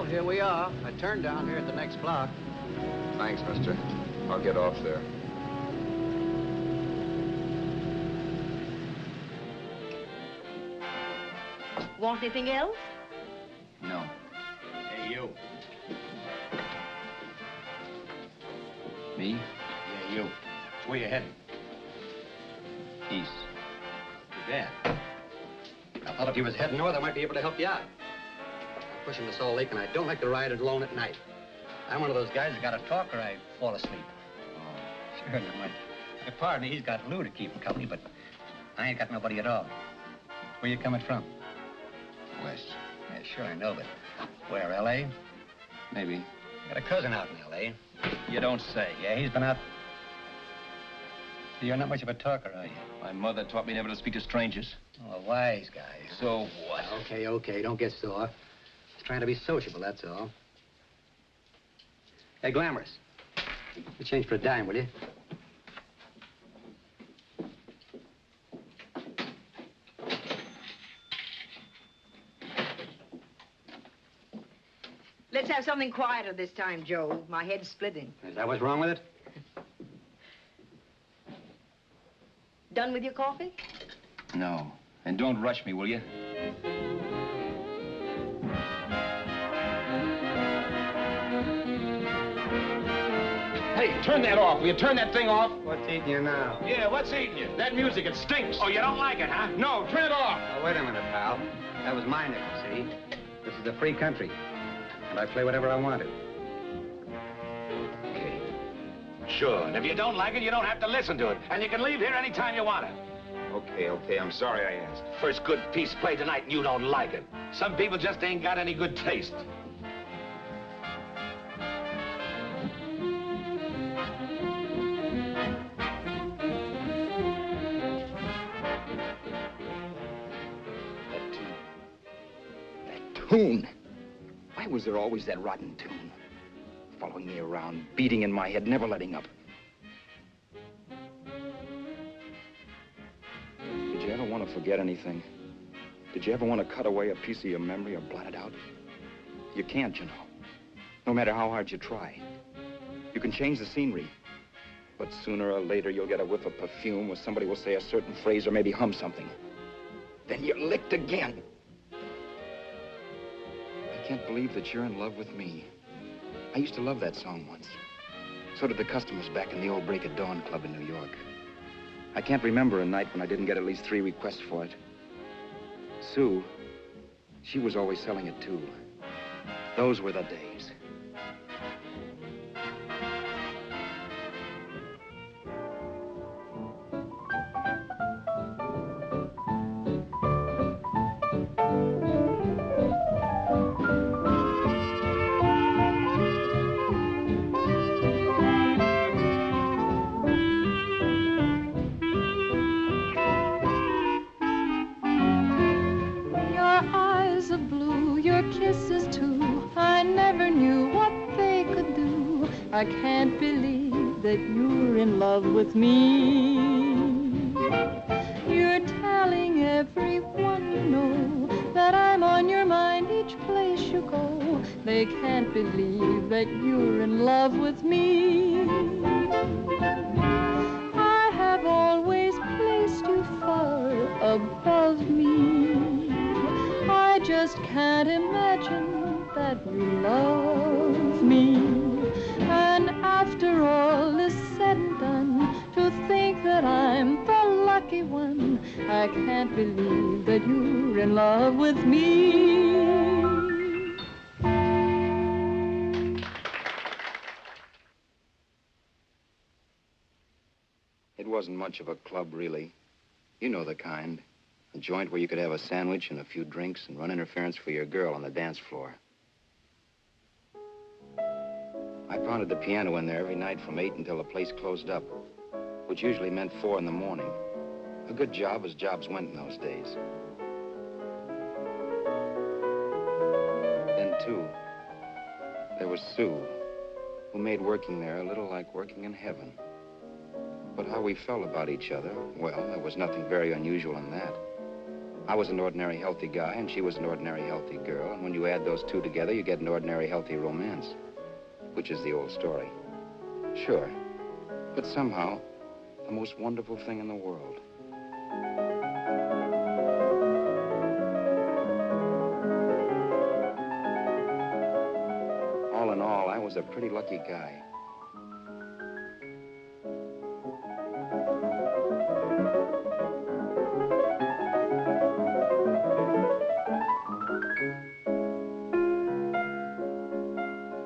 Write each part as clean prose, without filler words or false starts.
Well, here we are. I turned down here at the next block. Thanks, mister. I'll get off there. Want anything else? No. Hey, you. Me? Yeah, you. Where you heading? East. Too bad. I thought if you was heading north, I might be able to help you out. I'm pushing the Salt Lake, and I don't like to ride it alone at night. I'm one of those guys that got to talk or I fall asleep. Oh. Sure, now, my partner, he's got Lou to keep him company, but I ain't got nobody at all. Where you coming from? West. Yeah, sure, I know, but where, L.A.? Maybe. Got a cousin out in L.A. You don't say. Yeah, he's been out. You're not much of a talker, are you? My mother taught me never to speak to strangers. Oh, a wise guy. So what? Okay, okay, don't get sore. Just trying to be sociable, that's all. Hey, Glamorous. You change for a dime, will you? Let's have something quieter this time, Joe. My head's splitting. Is that what's wrong with it? Done with your coffee? No. And don't rush me, will you? Hey, turn that off. Will you turn that thing off? What's eating you now? Yeah, what's eating you? That music, it stinks. Oh, you don't like it, huh? No, turn it off. Oh, wait a minute, pal. That was my nickel, see? This is a free country. And I play whatever I wanted. Okay. Sure, and if you don't like it, you don't have to listen to it. And you can leave here anytime you want it. Okay, okay, I'm sorry I asked. First good piece played tonight and you don't like it. Some people just ain't got any good taste. That tune. Why was there always that rotten tune? Following me around, beating in my head, never letting up. Did you ever want to forget anything? Did you ever want to cut away a piece of your memory or blot it out? You can't, you know. No matter how hard you try. You can change the scenery, but sooner or later you'll get a whiff of perfume or somebody will say a certain phrase or maybe hum something. Then you're licked again. I can't believe that you're in love with me. I used to love that song once. So did the customers back in the old Break of Dawn club in New York. I can't remember a night when I didn't get at least 3 requests for it. Sue, she was always selling it too. Those were the days. I can't believe that you're in love with me. You're telling everyone you know that I'm on your mind each place you go. They can't believe that you're in love with me. I have always placed you far above me. I just can't imagine that you love me. And after all is said and done, to think that I'm the lucky one, I can't believe that you're in love with me. It wasn't much of a club, really. You know the kind. A joint where you could have a sandwich and a few drinks and run interference for your girl on the dance floor. I pounded the piano in there every night from 8 until the place closed up, which usually meant 4 in the morning. A good job as jobs went in those days. Then, too, there was Sue, who made working there a little like working in heaven. But how we felt about each other, well, there was nothing very unusual in that. I was an ordinary healthy guy, and she was an ordinary healthy girl. And when you add those two together, you get an ordinary healthy romance, which is the old story. Sure. But somehow, the most wonderful thing in the world. All in all, I was a pretty lucky guy.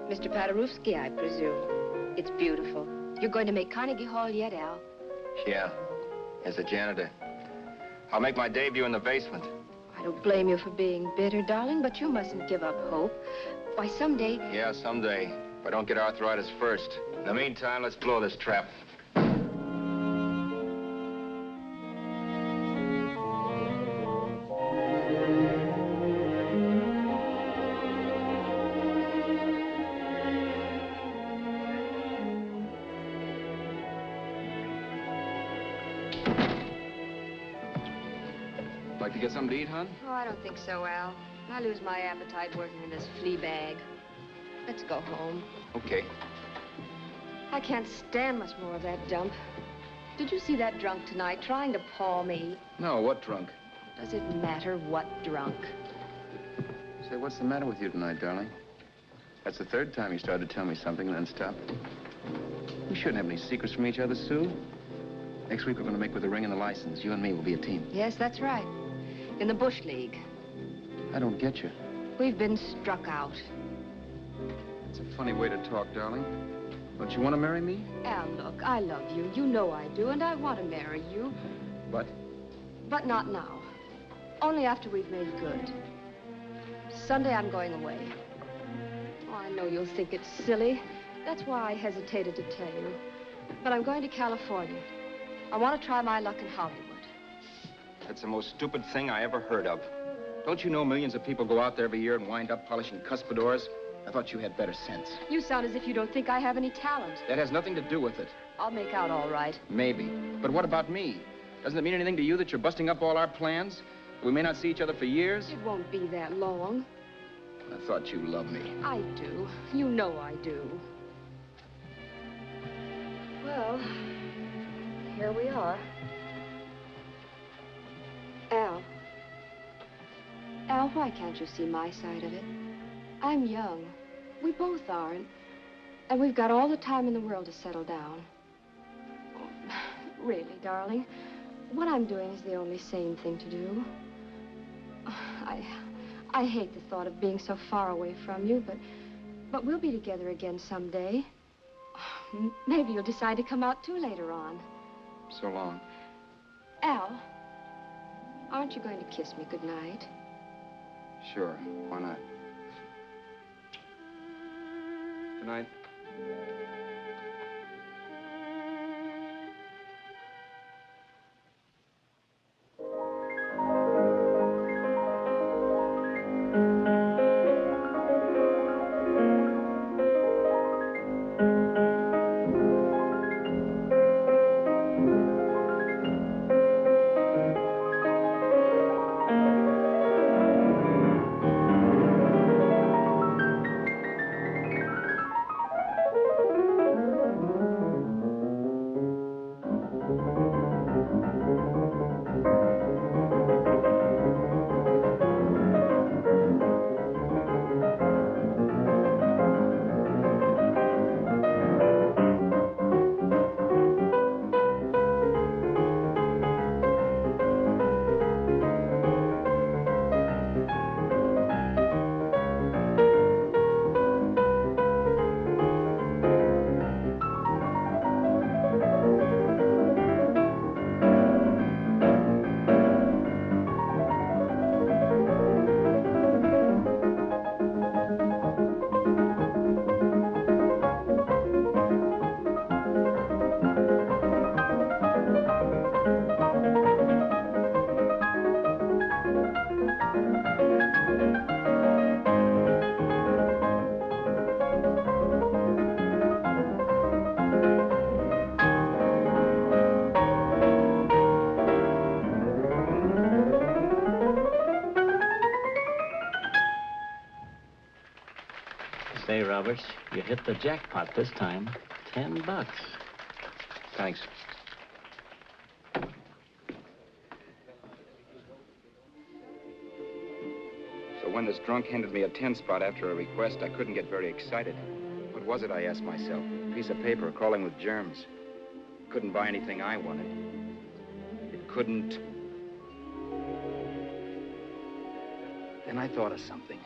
Mr. Paderewski, I presume. It's beautiful. You're going to make Carnegie Hall yet, Al? Yeah, as a janitor. I'll make my debut in the basement. I don't blame you for being bitter, darling, but you mustn't give up hope. Why, someday... Yeah, someday. If I don't get arthritis first. In the meantime, let's blow this trap. Like to get something to eat, hon? Oh, I don't think so, Al. I lose my appetite working in this flea bag. Let's go home. Okay. I can't stand much more of that dump. Did you see that drunk tonight trying to paw me? No, what drunk? Does it matter what drunk? Say, what's the matter with you tonight, darling? That's the third time you started to tell me something and then stopped. We shouldn't have any secrets from each other, Sue. Next week, we're going to make with the ring and the license. You and me will be a team. Yes, that's right. In the Bush League. I don't get you. We've been struck out. It's a funny way to talk, darling. Don't you want to marry me? Al, look, I love you. You know I do, and I want to marry you. But? But not now. Only after we've made good. Sunday, I'm going away. Oh, I know you'll think it's silly. That's why I hesitated to tell you. But I'm going to California. I want to try my luck in Hollywood. That's the most stupid thing I ever heard of. Don't you know millions of people go out there every year and wind up polishing cuspidors? I thought you had better sense. You sound as if you don't think I have any talent. That has nothing to do with it. I'll make out all right. Maybe. But what about me? Doesn't it mean anything to you that you're busting up all our plans? We may not see each other for years? It won't be that long. I thought you loved me. I do. You know I do. Well, here we are. Al. Al, why can't you see my side of it? I'm young. We both are, and we've got all the time in the world to settle down. Really, darling, what I'm doing is the only sane thing to do. I hate the thought of being so far away from you, but we'll be together again someday. Maybe you'll decide to come out too later on. So long. Al, aren't you going to kiss me goodnight? Sure, why not? Good night. Roberts. You hit the jackpot this time. $10. Thanks. So when this drunk handed me a 10 spot after a request, I couldn't get very excited. What was it, I asked myself? A piece of paper crawling with germs. Couldn't buy anything I wanted. It couldn't... Then I thought of something.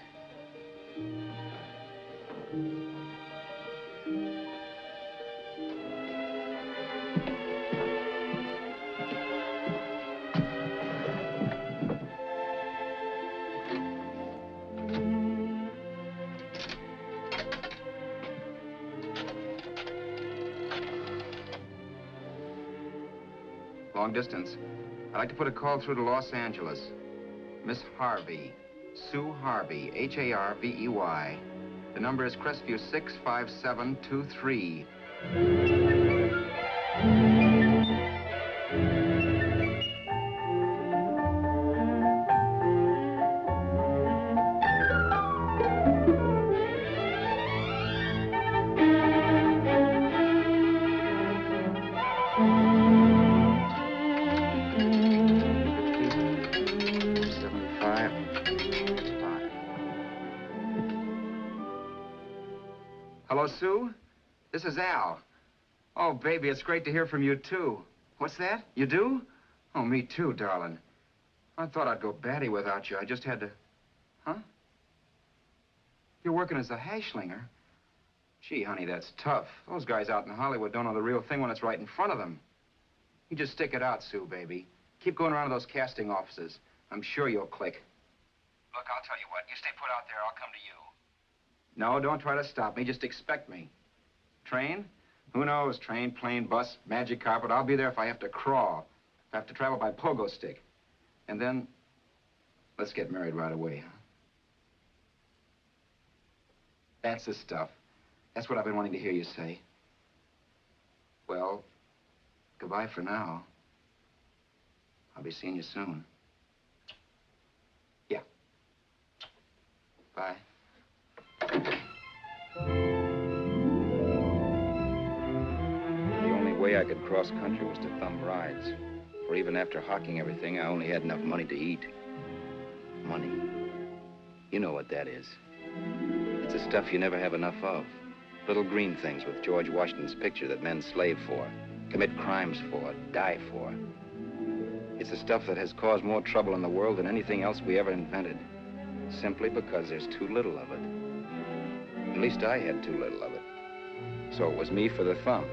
Long distance. I'd like to put a call through to Los Angeles. Miss Harvey. Sue Harvey, Harvey. The number is Crestview 65723. Hello, Sue? This is Al. Oh, baby, it's great to hear from you, too. What's that? You do? Oh, me too, darling. I thought I'd go batty without you. I just had to... Huh? You're working as a hashlinger? Gee, honey, that's tough. Those guys out in Hollywood don't know the real thing when it's right in front of them. You just stick it out, Sue, baby. Keep going around to those casting offices. I'm sure you'll click. Look, I'll tell you what. You stay put out there, I'll come to you. No, don't try to stop me. Just expect me. Train? Who knows? Train, plane, bus, magic carpet. I'll be there if I have to crawl. If I have to travel by pogo stick. And then, let's get married right away, huh? That's the stuff. That's what I've been wanting to hear you say. Well, goodbye for now. I'll be seeing you soon. Yeah. Bye. The only way I could cross country was to thumb rides. For even after hawking everything, I only had enough money to eat. Money. You know what that is. It's the stuff you never have enough of. Little green things with George Washington's picture that men slave for, commit crimes for, die for. It's the stuff that has caused more trouble in the world than anything else we ever invented. Simply because there's too little of it. At least I had too little of it. So it was me for the thumb.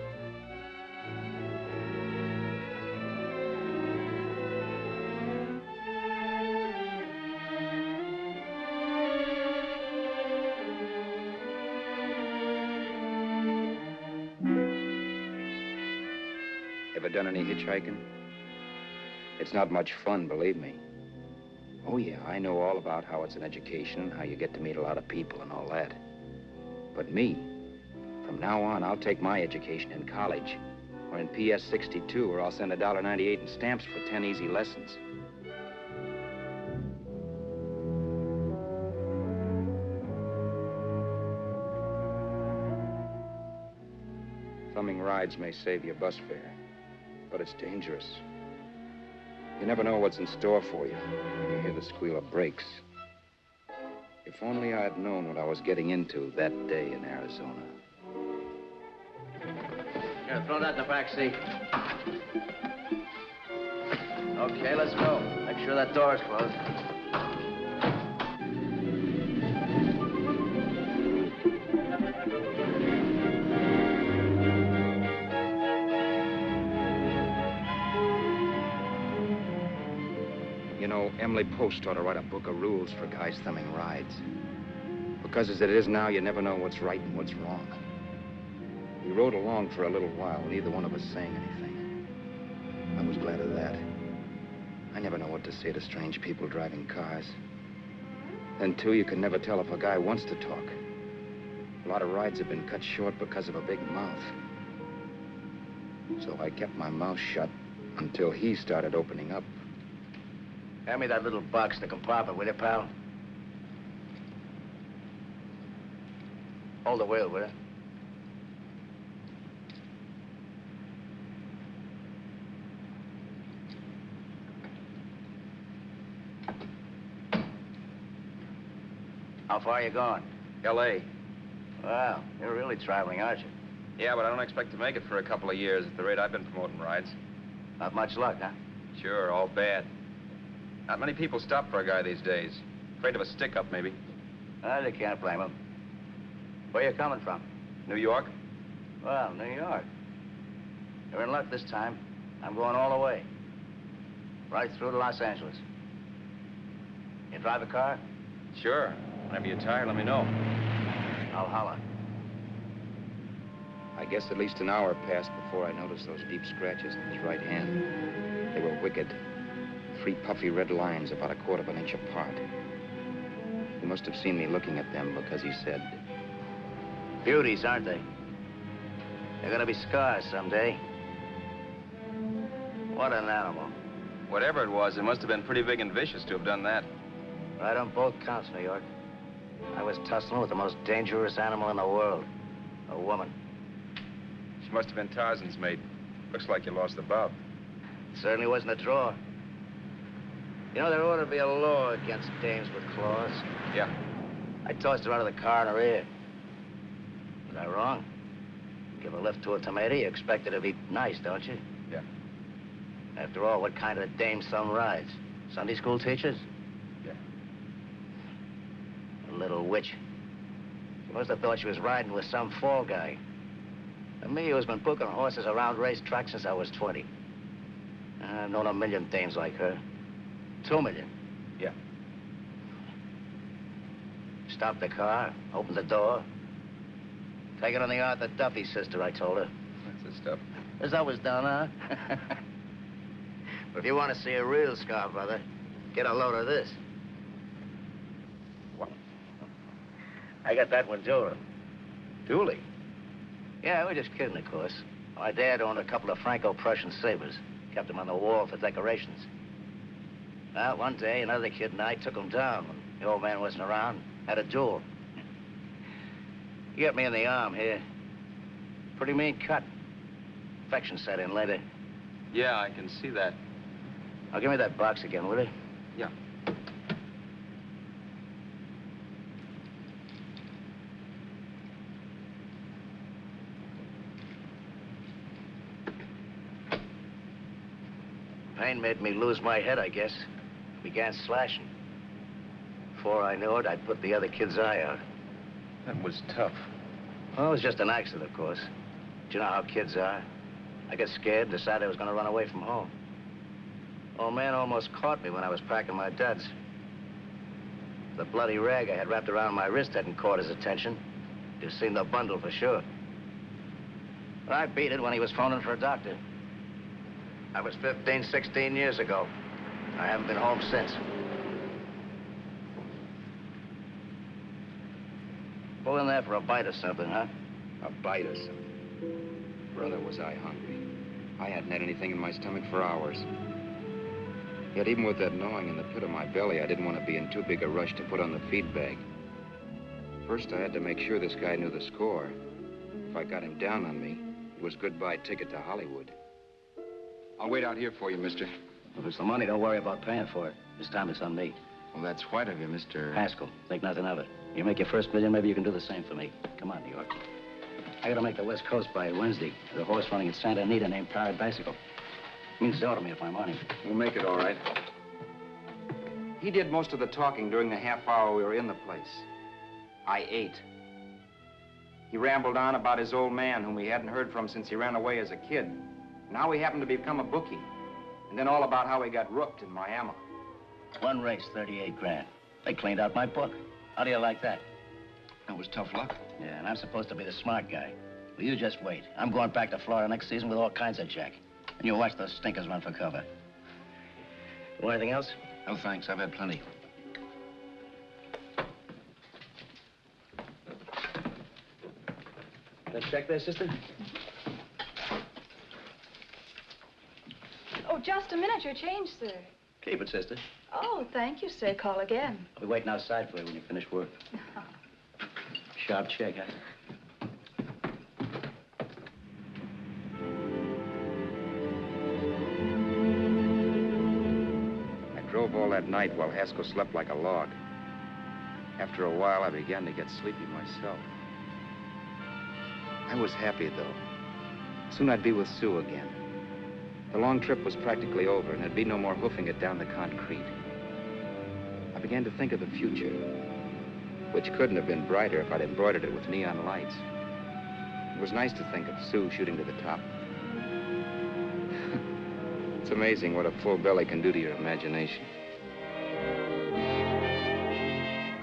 Ever done any hitchhiking? It's not much fun, believe me. Oh, yeah, I know all about how it's an education and how you get to meet a lot of people and all that. But me, from now on, I'll take my education in college or in PS 62, or I'll send $1.98 in stamps for 10 easy lessons. Thumbing rides may save you bus fare, but it's dangerous. You never know what's in store for you when you hear the squeal of brakes. If only I had known what I was getting into that day in Arizona. Here, throw that in the back seat. Okay, let's go. Make sure that door's closed. You know, Emily Post ought to write a book of rules for guys thumbing rides. Because as it is now, you never know what's right and what's wrong. We rode along for a little while, neither one of us saying anything. I was glad of that. I never know what to say to strange people driving cars. Then, too, you can never tell if a guy wants to talk. A lot of rides have been cut short because of a big mouth. So I kept my mouth shut until he started opening up. Hand me that little box in the compartment, will you, pal? Hold the wheel, will you? How far are you going? L.A. Well, you're really traveling, aren't you? Yeah, but I don't expect to make it for a couple of years at the rate I've been promoting rides. Not much luck, huh? Sure, all bad. Not many people stop for a guy these days. Afraid of a stick-up, maybe. Well, you can't blame him. Where you coming from? New York? Well, New York. You're in luck this time. I'm going all the way. Right through to Los Angeles. You drive a car? Sure. Whenever you're tired, let me know. I'll holler. I guess at least an hour passed before I noticed those deep scratches in his right hand. They were wicked. 3 puffy red lines about 1/4 of an inch apart. He must have seen me looking at them because he said, Beauties, aren't they? They're gonna be scars someday. What an animal. Whatever it was, it must have been pretty big and vicious to have done that. Right on both counts, New York. I was tussling with the most dangerous animal in the world. A woman. She must have been Tarzan's mate. Looks like you lost the bob. Certainly wasn't a draw. You know, there ought to be a law against dames with claws. Yeah. I tossed her out of the car in her ear. Was I wrong? Give a lift to a tomato, you expect her to be nice, don't you? Yeah. After all, what kind of a dame some rides? Sunday school teachers? Yeah. A little witch. She must have thought she was riding with some fall guy. And me, who's been booking horses around racetracks since I was 20. I've known a million dames like her. 2 million. Yeah. Stopped the car, opened the door. Take it on the Arthur Duffy sister, I told her. That's the stuff. As I was done, huh? But if you want to see a real scar, brother, get a load of this. What? I got that one, Detour. Dooley? Yeah, we're just kidding, of course. My dad owned a couple of Franco-Prussian sabers. Kept them on the wall for decorations. Well, one day, another kid and I took them down when the old man wasn't around. Had a duel. He got me in the arm here. Pretty mean cut. Infection set in later. Yeah, I can see that. Now, give me that box again, will you? Yeah. Pain made me lose my head, I guess. Began slashing. Before I knew it, I'd put the other kid's eye out. That was tough. Well, it was just an accident, of course. But you know how kids are. I got scared, decided I was going to run away from home. Old man almost caught me when I was packing my duds. The bloody rag I had wrapped around my wrist hadn't caught his attention. You've seen the bundle for sure. But I beat it when he was phoning for a doctor. That was 15, 16 years ago. I haven't been home since. Pull in there for a bite or something, huh? a bite or something. Brother, was I hungry. I hadn't had anything in my stomach for hours. Yet even with that gnawing in the pit of my belly, I didn't want to be in too big a rush to put on the feed bag. First, I had to make sure this guy knew the score. If I got him down on me, it was goodbye ticket to Hollywood. I'll wait out here for you, mister. If it's the money, don't worry about paying for it. This time it's on me. Well, that's white of you, Mr. Haskell, think nothing of it. You make your first million, maybe you can do the same for me. Come on, New York. I gotta make the West Coast by Wednesday. There's a horse running in Santa Anita named Bicycle. Means dough to me if I'm on him. We'll make it all right. He did most of the talking during the half hour we were in the place. I ate. He rambled on about his old man, whom we hadn't heard from since he ran away as a kid, and how he happened to become a bookie. And then all about how he got rooked in Miami. One race, 38 grand. They cleaned out my book. How do you like that? That was tough luck. Yeah, and I'm supposed to be the smart guy. Well, you just wait. I'm going back to Florida next season with all kinds of jack. And you watch those stinkers run for cover. Want anything else? No, thanks. I've had plenty. That check there, sister? Oh, just a minute. Your change, sir. Keep it, sister. Oh, thank you, sir. Call again. I'll be waiting outside for you when you finish work. Sharp check, huh? drove all that night while Haskell slept like a log. After a while, I began to get sleepy myself. I was happy, though. Soon I'd be with Sue again. The long trip was practically over, and there'd be no more hoofing it down the concrete. I began to think of the future, which couldn't have been brighter if I'd embroidered it with neon lights. It was nice to think of Sue shooting to the top. It's amazing what a full belly can do to your imagination.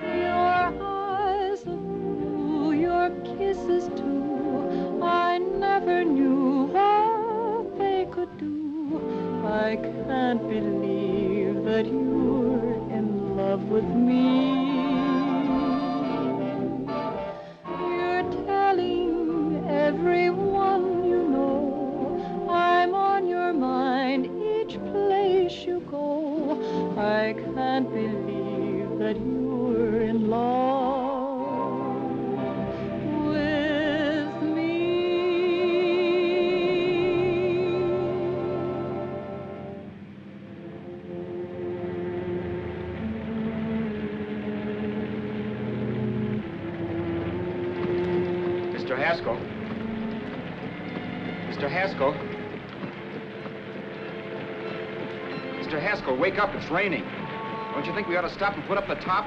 Your eyes are blue, your kisses too. I never knew what they could do. I can't believe that you're in love with me. You're telling everyone you know I'm on your mind each place you go. I can't believe that you're in love with me. Mr. Haskell? Mr. Haskell? Mr. Haskell, wake up. It's raining. Don't you think we ought to stop and put up the top?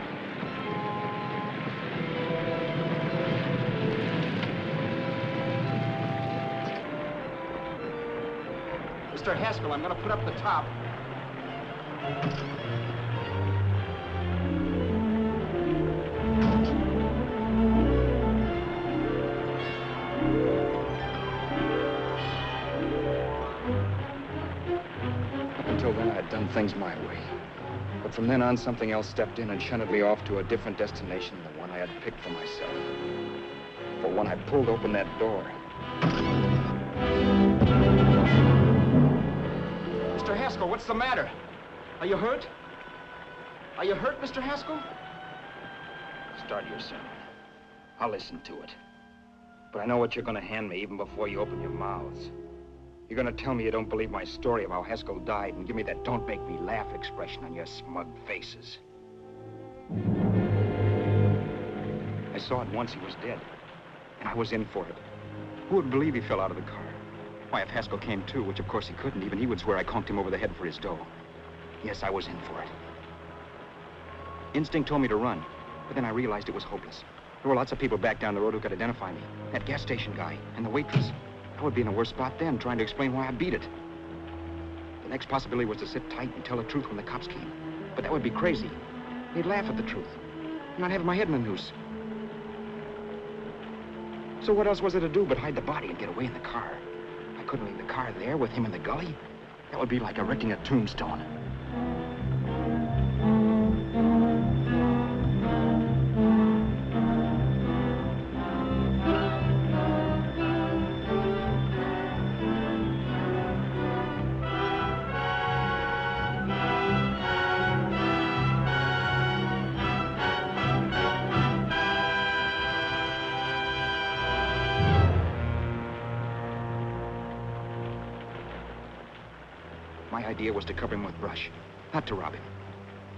Mr. Haskell, I'm going to put up the top. Until then, I'd done things my way. But from then on, something else stepped in and shunted me off to a different destination than the one I had picked for myself. For when I pulled open that door... Mr. Haskell, what's the matter? Are you hurt? Are you hurt, Mr. Haskell? Start your sermon. I'll listen to it. But I know what you're going to hand me even before you open your mouths. You're going to tell me you don't believe my story of how Haskell died and give me that don't make me laugh expression on your smug faces. I saw at once he was dead, and I was in for it. Who would believe he fell out of the car? Why, if Haskell came too, which of course he couldn't, even he would swear I conked him over the head for his dough. Yes, I was in for it. Instinct told me to run, but then I realized it was hopeless. There were lots of people back down the road who could identify me. That gas station guy and the waitress. I would be in a worse spot then, trying to explain why I beat it. The next possibility was to sit tight and tell the truth when the cops came. But that would be crazy. They'd laugh at the truth. And I'd have my head in a noose. So what else was there to do but hide the body and get away in the car? I couldn't leave the car there with him in the gully. That would be like erecting a tombstone. My idea was to cover him with brush, not to rob him.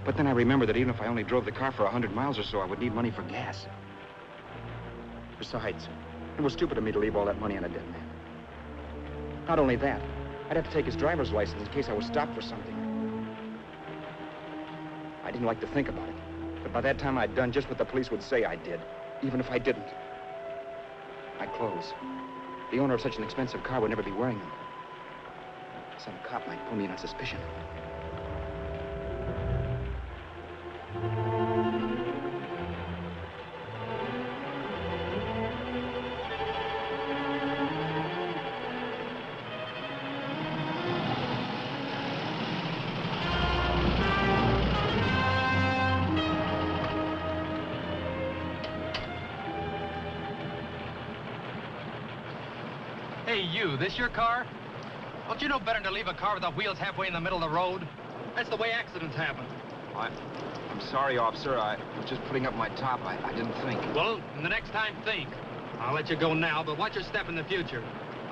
But then I remembered that even if I only drove the car for 100 miles or so, I would need money for gas. Besides, it was stupid of me to leave all that money on a dead man. Not only that, I'd have to take his driver's license in case I was stopped for something. I didn't like to think about it, but by that time I'd done just what the police would say I did, even if I didn't. My clothes. The owner of such an expensive car would never be wearing them. Some cop might pull me in on suspicion. Hey, you, this your car? Don't you know better than to leave a car with the wheels halfway in the middle of the road? That's the way accidents happen. I'm sorry, officer. I was just putting up my top. I didn't think. Well, the next time, think. I'll let you go now, but watch your step in the future.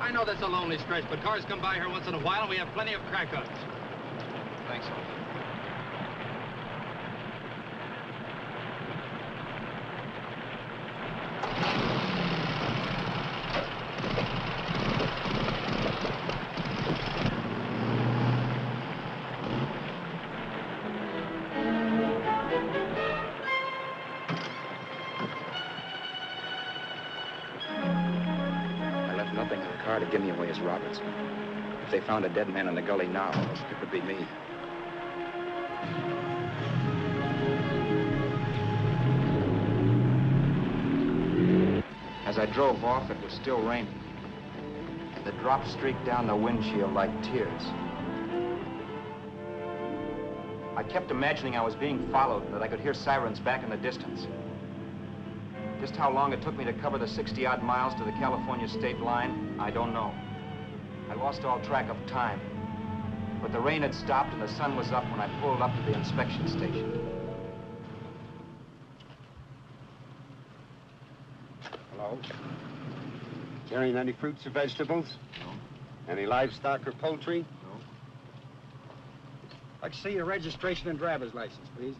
I know that's a lonely stretch, but cars come by here once in a while, and we have plenty of crack-ups. Thanks, officer. car to give me away as Roberts. If they found a dead man in the gully now, it would be me. As I drove off, it was still raining. The drops streaked down the windshield like tears. I kept imagining I was being followed and that I could hear sirens back in the distance. Just how long it took me to cover the 60-odd miles to the California state line, I don't know. I lost all track of time. But the rain had stopped and the sun was up when I pulled up to the inspection station. Hello? Carrying any fruits or vegetables? No. Any livestock or poultry? No. I'd like to see your registration and driver's license, please.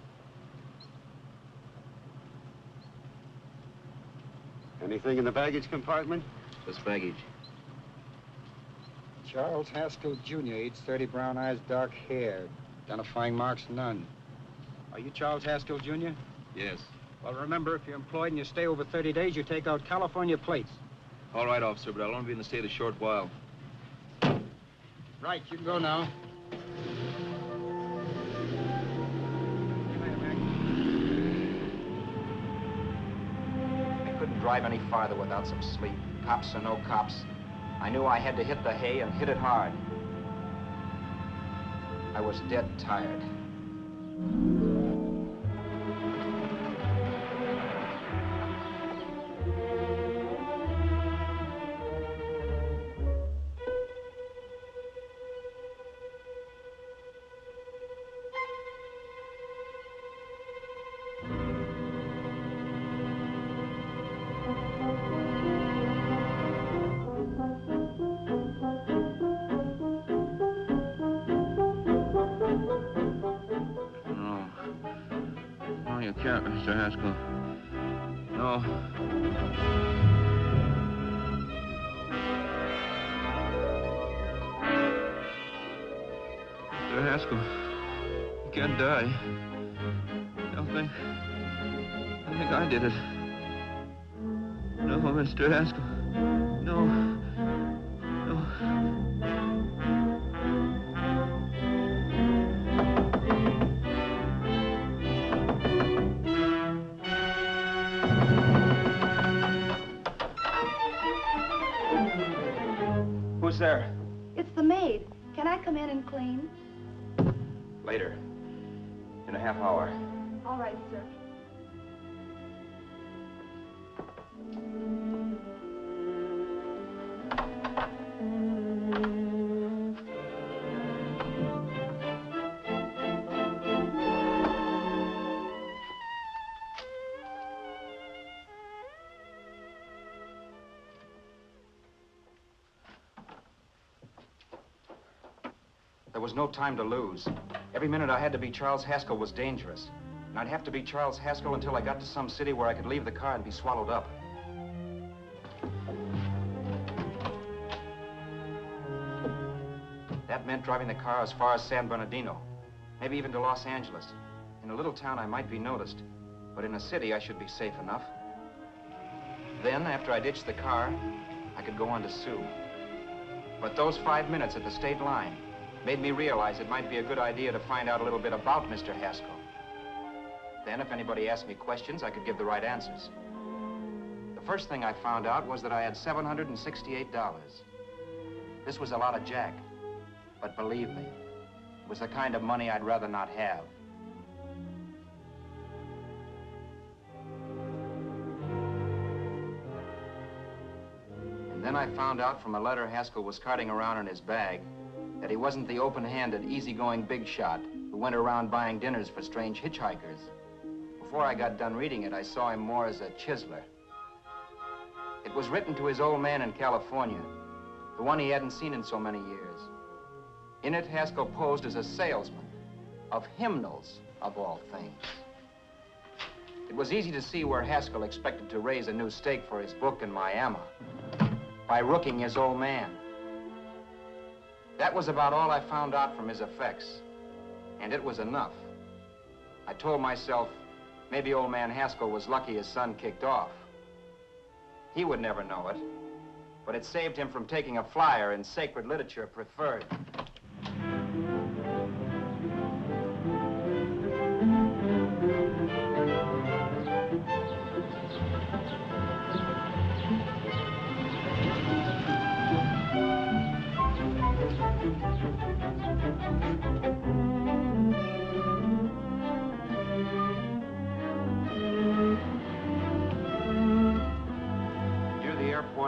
Anything in the baggage compartment? Just baggage. Charles Haskell Jr., age 30, brown eyes, dark hair. Identifying marks, none. Are you Charles Haskell Jr.? Yes. Well, remember, if you're employed and you stay over 30 days, you take out California plates. All right, officer, but I'll only be in the state a short while. Right, you can go now. I couldn't drive any farther without some sleep. Cops or no cops, I knew I had to hit the hay and hit it hard. I was dead tired. Mr. Haskell. No. Mr. Haskell, you can't die. I think I did it. No, Mr. Haskell. No. No. Who's there? It's the maid. Can I come in and clean? Later. In a half hour. All right, sir. There was no time to lose. Every minute I had to be Charles Haskell was dangerous. And I'd have to be Charles Haskell until I got to some city where I could leave the car and be swallowed up. That meant driving the car as far as San Bernardino, maybe even to Los Angeles. In a little town, I might be noticed, but in a city, I should be safe enough. Then, after I ditched the car, I could go on to Sue. But those 5 minutes at the state line made me realize it might be a good idea to find out a little bit about Mr. Haskell. Then, if anybody asked me questions, I could give the right answers. The first thing I found out was that I had $768. This was a lot of jack, but believe me, it was the kind of money I'd rather not have. And then I found out from a letter Haskell was carting around in his bag that he wasn't the open-handed, easygoing big shot who went around buying dinners for strange hitchhikers. Before I got done reading it, I saw him more as a chiseler. It was written to his old man in California, the one he hadn't seen in so many years. In it, Haskell posed as a salesman of hymnals, of all things. It was easy to see where Haskell expected to raise a new stake for his book in Miami by rooking his old man. That was about all I found out from his effects, and it was enough. I told myself, maybe old man Haskell was lucky his son kicked off. He would never know it, but it saved him from taking a flyer in sacred literature preferred.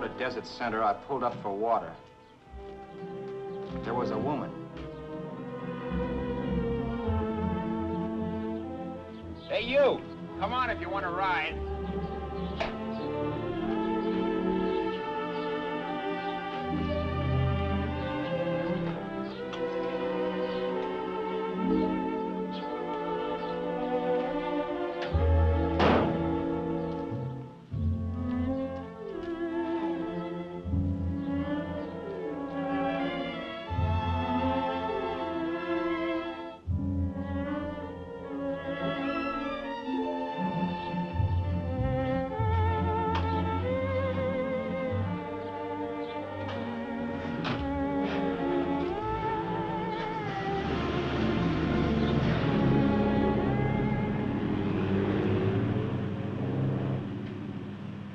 At Desert Center, I pulled up for water. There was a woman. Hey, you! Come on if you want to ride.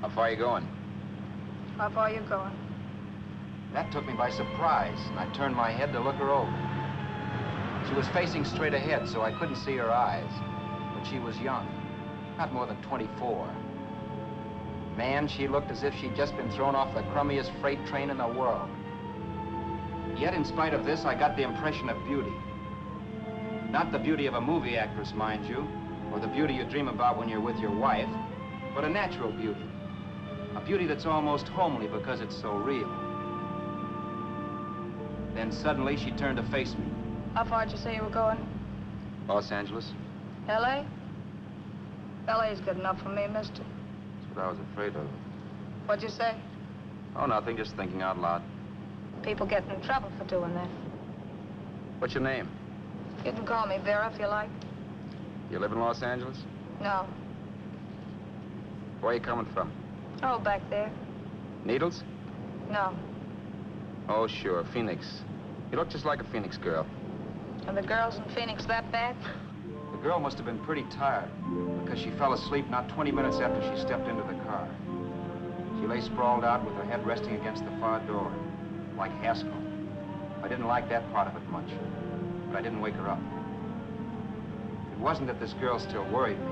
How far are you going? How far are you going? That took me by surprise, and I turned my head to look her over. She was facing straight ahead, so I couldn't see her eyes. But she was young, not more than 24. Man, she looked as if she'd just been thrown off the crummiest freight train in the world. Yet, in spite of this, I got the impression of beauty. Not the beauty of a movie actress, mind you, or the beauty you dream about when you're with your wife, but a natural beauty. A beauty that's almost homely because it's so real. Then suddenly she turned to face me. How far did you say you were going? Los Angeles? L.A.? L.A.'s good enough for me, mister. That's what I was afraid of. What'd you say? Oh, nothing, just thinking out loud. People get in trouble for doing that. What's your name? You can call me Vera if you like. You live in Los Angeles? No. Where are you coming from? Oh, back there. Needles? No. Oh, sure, Phoenix. You look just like a Phoenix girl. Are the girls in Phoenix that bad? The girl must have been pretty tired, because she fell asleep not 20 minutes after she stepped into the car. She lay sprawled out with her head resting against the far door, like Haskell. I didn't like that part of it much, but I didn't wake her up. It wasn't that this girl still worried me.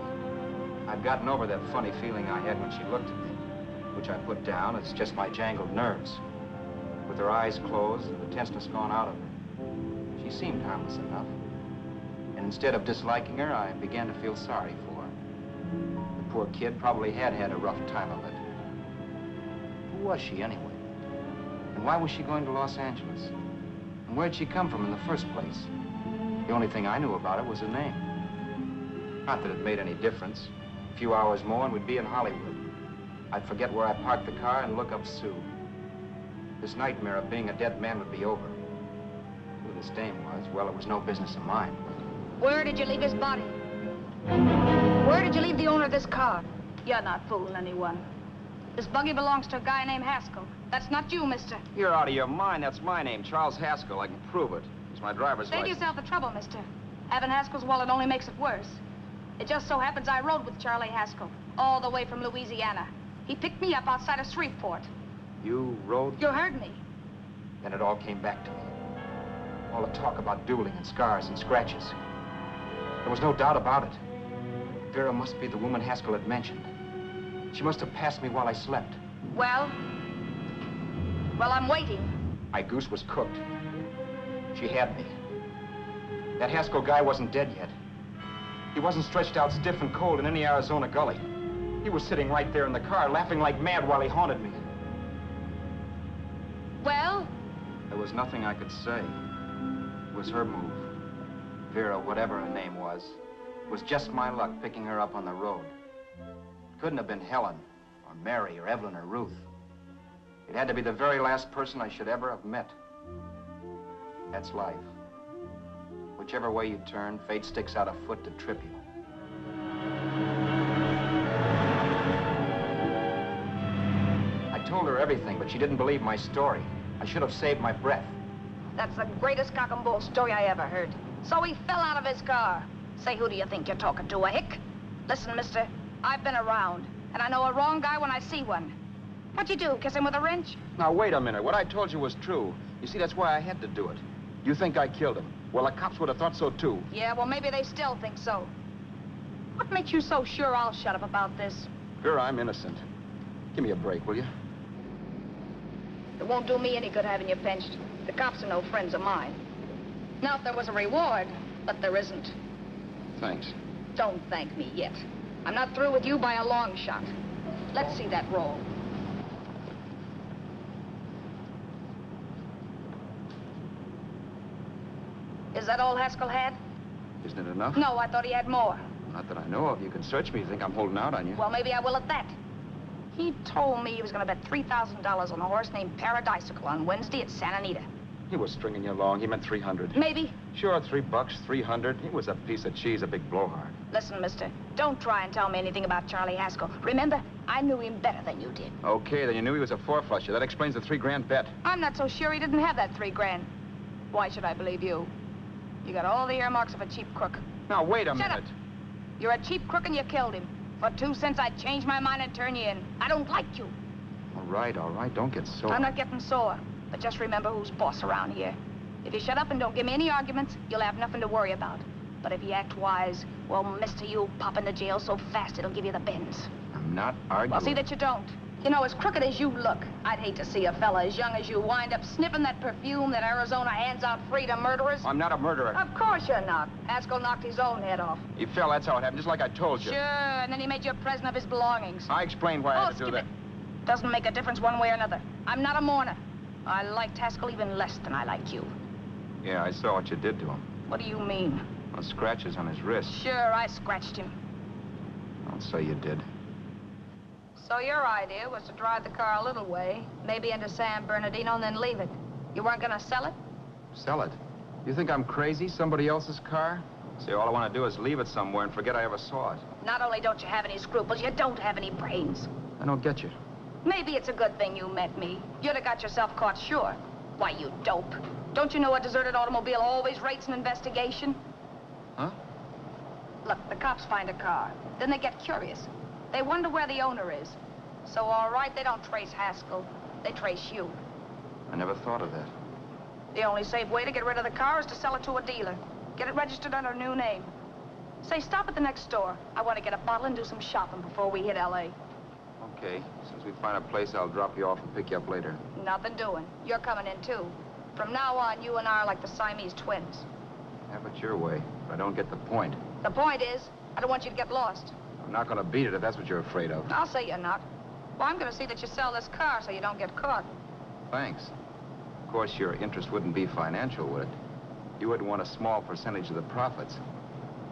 I'd gotten over that funny feeling I had when she looked at me, which I put down as just my jangled nerves. With her eyes closed and the tenseness gone out of her, she seemed harmless enough. And instead of disliking her, I began to feel sorry for her. The poor kid probably had had a rough time of it. Who was she, anyway? And why was she going to Los Angeles? And where'd she come from in the first place? The only thing I knew about her was her name. Not that it made any difference. A few hours more and we'd be in Hollywood. I'd forget where I parked the car and look up Sue. This nightmare of being a dead man would be over. Who this dame was, well, it was no business of mine. Where did you leave his body? Where did you leave the owner of this car? You're not fooling anyone. This buggy belongs to a guy named Haskell. That's not you, mister. You're out of your mind. That's my name, Charles Haskell. I can prove it. It's my driver's Save license. yourself the trouble, mister. Having Haskell's wallet only makes it worse. It just so happens I rode with Charlie Haskell, all the way from Louisiana. He picked me up outside of Shreveport. You rode? You heard me. Then it all came back to me. All the talk about dueling and scars and scratches. There was no doubt about it. Vera must be the woman Haskell had mentioned. She must have passed me while I slept. Well, I'm waiting. My goose was cooked. She had me. That Haskell guy wasn't dead yet. He wasn't stretched out stiff and cold in any Arizona gully. He was sitting right there in the car, laughing like mad while he haunted me. Well? There was nothing I could say. It was her move. Vera, whatever her name was just my luck picking her up on the road. It couldn't have been Helen, or Mary, or Evelyn, or Ruth. It had to be the very last person I should ever have met. That's life. Whichever way you turn, fate sticks out a foot to trip you. I told her everything, but she didn't believe my story. I should have saved my breath. That's the greatest cock and bull story I ever heard. So he fell out of his car. Say, who do you think you're talking to, a hick? Listen, mister, I've been around, and I know a wrong guy when I see one. What'd you do, kiss him with a wrench? Now, wait a minute. What I told you was true. You see, that's why I had to do it. You think I killed him. Well, the cops would have thought so, too. Yeah, well, maybe they still think so. What makes you so sure I'll shut up about this? Vera, I'm innocent. Give me a break, will you? It won't do me any good having you pinched. The cops are no friends of mine. Now, if there was a reward, but there isn't. Thanks. Don't thank me yet. I'm not through with you by a long shot. Let's see that roll. Is that all Haskell had? Isn't it enough? No, I thought he had more. Not that I know of. You can search me if you think I'm holding out on you. Well, maybe I will at that. He told me he was going to bet $3,000 on a horse named Paradisical on Wednesday at Santa Anita. He was stringing you along. He meant 300. Maybe. Sure, $3, 300. He was a piece of cheese, a big blowhard. Listen, mister, don't try and tell me anything about Charlie Haskell. Remember, I knew him better than you did. Okay, then you knew he was a four-flusher. That explains the $3 bet. I'm not so sure he didn't have that $3,000. Why should I believe you? You got all the earmarks of a cheap crook. Now, wait a Shut minute. Up. You're a cheap crook and you killed him. For 2 cents, I'd change my mind and turn you in. I don't like you. All right. Don't get sore. I'm not getting sore. But just remember who's boss around here. If you shut up and don't give me any arguments, you'll have nothing to worry about. But if you act wise, well, mister, you'll pop into jail so fast it'll give you the bends. I'm not arguing. Well, see that you don't. You know, as crooked as you look, I'd hate to see a fella as young as you wind up sniffing that perfume that Arizona hands out free to murderers. I'm not a murderer. Of course you're not. Haskell knocked his own head off. He fell, that's how it happened, just like I told you. Sure, and then he made you a present of his belongings. I explained why I had to do that. Doesn't make a difference one way or another. I'm not a mourner. I liked Haskell even less than I like you. Yeah, I saw what you did to him. What do you mean? Well, scratches on his wrist. Sure, I scratched him. I'll say you did. So your idea was to drive the car a little way, maybe into San Bernardino, and then leave it. You weren't gonna sell it? Sell it? You think I'm crazy? Somebody else's car? See, all I want to do is leave it somewhere and forget I ever saw it. Not only don't you have any scruples, you don't have any brains. I don't get you. Maybe it's a good thing you met me. You'd have got yourself caught, sure. Why, you dope. Don't you know a deserted automobile always rates an investigation? Huh? Look, the cops find a car. Then they get curious. They wonder where the owner is. So, all right, they don't trace Haskell. They trace you. I never thought of that. The only safe way to get rid of the car is to sell it to a dealer. Get it registered under a new name. Say, stop at the next store. I want to get a bottle and do some shopping before we hit L.A. Okay. As soon as we find a place, I'll drop you off and pick you up later. Nothing doing. You're coming in, too. From now on, you and I are like the Siamese twins. Have it your way, but I don't get the point. The point is, I don't want you to get lost. I'm not going to beat it if that's what you're afraid of. I'll say you're not. Well, I'm going to see that you sell this car so you don't get caught. Thanks. Of course, your interest wouldn't be financial, would it? You would want a small percentage of the profits.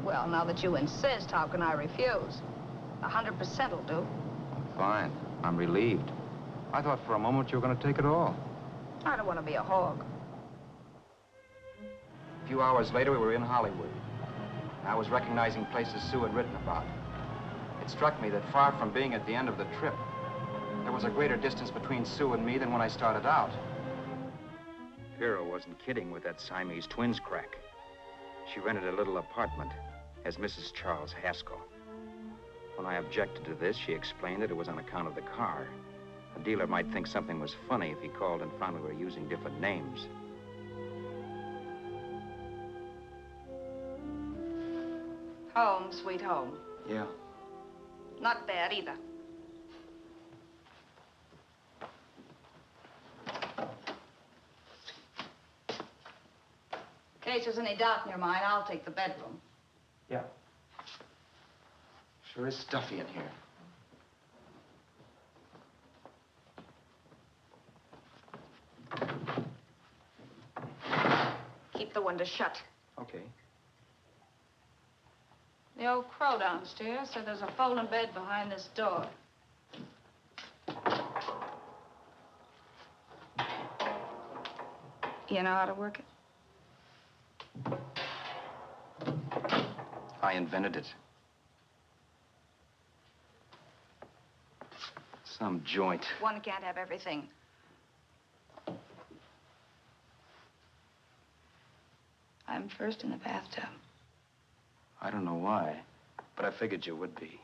Well, now that you insist, how can I refuse? 100% will do. Fine. I'm relieved. I thought for a moment you were going to take it all. I don't want to be a hog. A few hours later, we were in Hollywood. I was recognizing places Sue had written about. It struck me that far from being at the end of the trip, there was a greater distance between Sue and me than when I started out. Vera wasn't kidding with that Siamese twins crack. She rented a little apartment as Mrs. Charles Haskell. When I objected to this, she explained that it was on account of the car. A dealer might think something was funny if he called and found we were using different names. Home, sweet home. Yeah. Not bad, either. In case there's any doubt in your mind, I'll take the bedroom. Yeah. Sure is stuffy in here. Keep the window shut. Okay. The old crow downstairs said there's a folding bed behind this door. You know how to work it? I invented it. Some joint. One can't have everything. I'm first in the bathtub. I don't know why, but I figured you would be.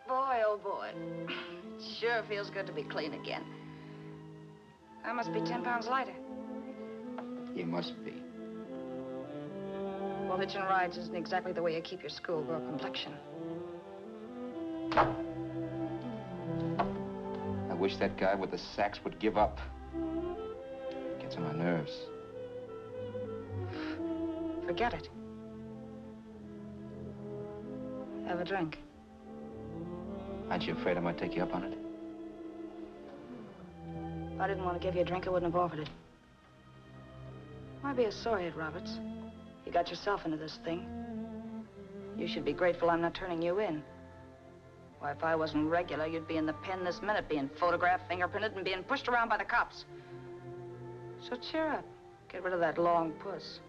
Boy, oh boy. Sure feels good to be clean again. I must be 10 pounds lighter. You must be. Well, hitching rides isn't exactly the way you keep your schoolgirl complexion. I wish that guy with the sax would give up. Gets on my nerves. Forget it. Have a drink. Aren't you afraid I might take you up on it? If I didn't want to give you a drink, I wouldn't have offered it. Why be a sorehead, Roberts? You got yourself into this thing. You should be grateful I'm not turning you in. Why, if I wasn't regular, you'd be in the pen this minute, being photographed, fingerprinted, and being pushed around by the cops. So cheer up. Get rid of that long puss.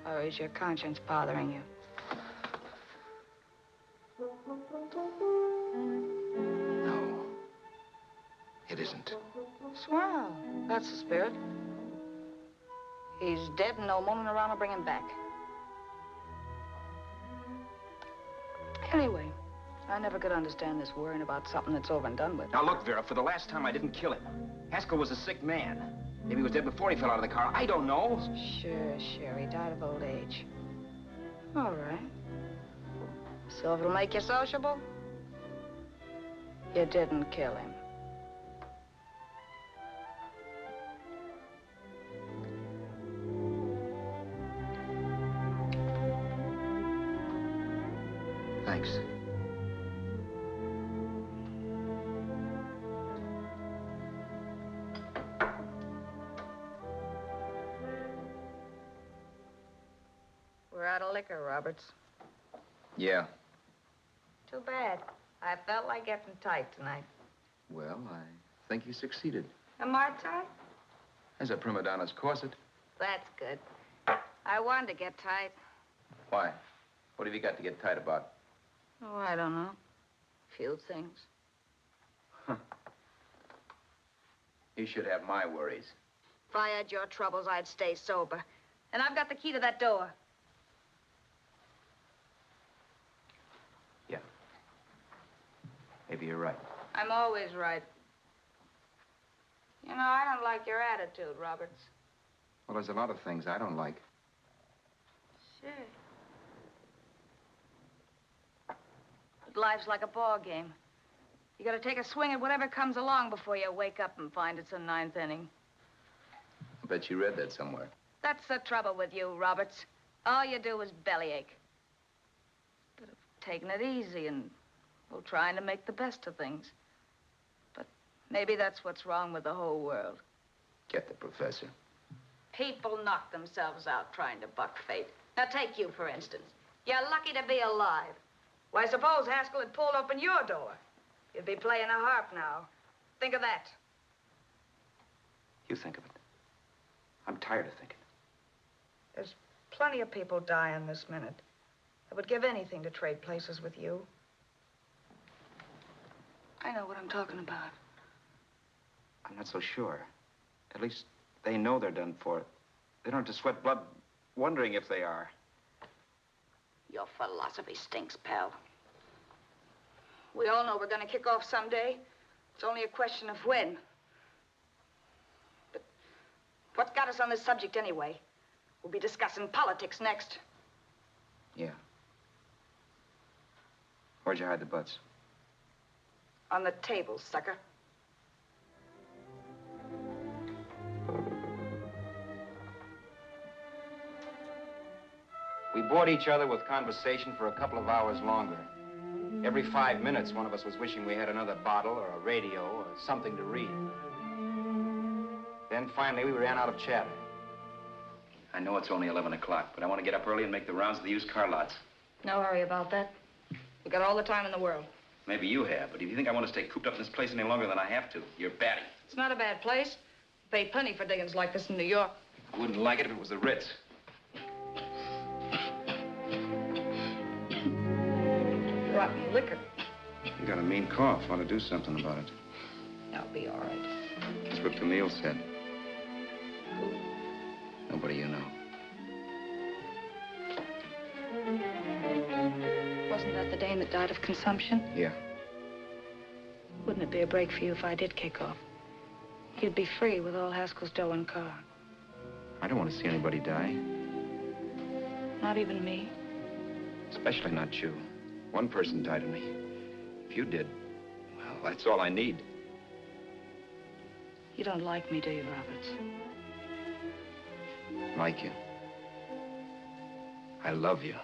Or is your conscience bothering you? No. It isn't. Swell. That's the spirit. He's dead and no moaning around will bring him back. Anyway, I never could understand this worrying about something that's over and done with. Now, look, Vera, for the last time, I didn't kill him. Haskell was a sick man. Maybe he was dead before he fell out of the car. I don't know. Sure, he died of old age. All right. So if it'll make you sociable, you didn't kill him. Thanks. We're out of liquor, Roberts. Yeah. Too bad. I felt like getting tight tonight. Well, I think you succeeded. Am I tight? As a prima donna's corset. That's good. I wanted to get tight. Why? What have you got to get tight about? Oh, I don't know. Few things. Huh. You should have my worries. If I had your troubles, I'd stay sober. And I've got the key to that door. Yeah. Maybe you're right. I'm always right. You know, I don't like your attitude, Roberts. Well, there's a lot of things I don't like. Sure. But life's like a ball game. You gotta take a swing at whatever comes along before you wake up and find it's the ninth inning. I bet you read that somewhere. That's the trouble with you, Roberts. All you do is bellyache. But I've taken it easy and, well, trying to make the best of things. But maybe that's what's wrong with the whole world. Get the professor. People knock themselves out trying to buck fate. Now, take you, for instance. You're lucky to be alive. Why, suppose Haskell had pulled open your door. You'd be playing a harp now. Think of that. You think of it. I'm tired of thinking. There's plenty of people dying this minute. I would give anything to trade places with you. I know what I'm talking about. I'm not so sure. At least they know they're done for. They don't have to sweat blood wondering if they are. Your philosophy stinks, pal. We all know we're gonna kick off someday. It's only a question of when. But what's got us on this subject anyway? We'll be discussing politics next. Yeah. Where'd you hide the butts? On the table, sucker. We bored each other with conversation for a couple of hours longer. Every 5 minutes, one of us was wishing we had another bottle or a radio or something to read. Then finally, we ran out of chatter. I know it's only 11 o'clock, but I want to get up early and make the rounds of the used car lots. No hurry about that. We got all the time in the world. Maybe you have, but if you think I want to stay cooped up in this place any longer than I have to, you're batty. It's not a bad place. Pay plenty for diggings like this in New York. I wouldn't like it if it was the Ritz. Rotten liquor. You got a mean cough. Ought to do something about it. I'll be all right. That's what Camille said. Nobody you know. Wasn't that the dame that died of consumption? Yeah. Wouldn't it be a break for you if I did kick off? You'd be free with all Haskell's dough and car. I don't want to see anybody die. Not even me. Especially not you. One person died of me. If you did, well, that's all I need. You don't like me, do you, Roberts? Like you. I love you.